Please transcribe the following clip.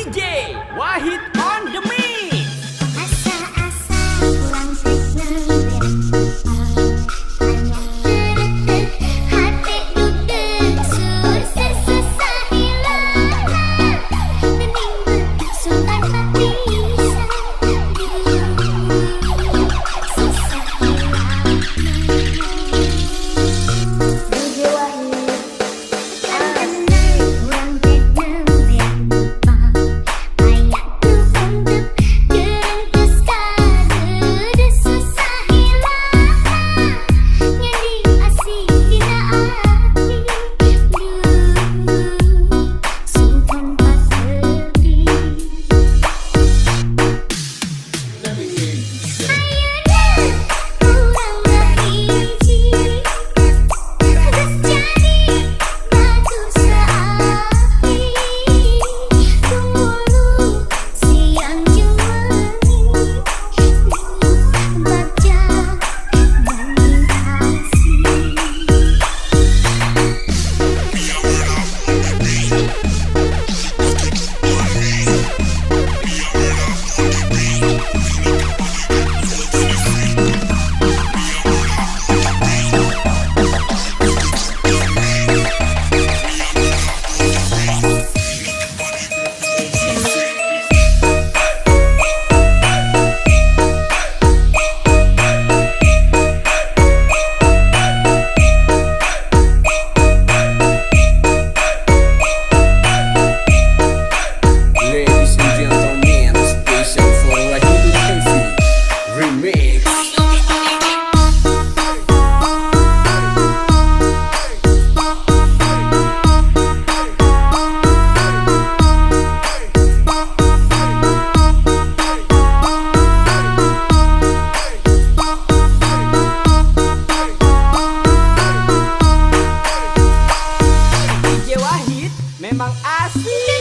DJ Wahid on the mix. Asa-asa pulang segera hanya terdetek hati duduk sesah hilang menimbul sungai hati sesah hilang DJ Wahid kurang tenang lupa ayatku untuk gerengkes kade susah hilang nyandi asih dina hati simpan patepi ayeuna urang ngahiji geus jadi batu seapi tulu siang jeung wengi baca bani Ladies and gentlemen, special for Wahid TV Remix. DJ Wahid memang asik.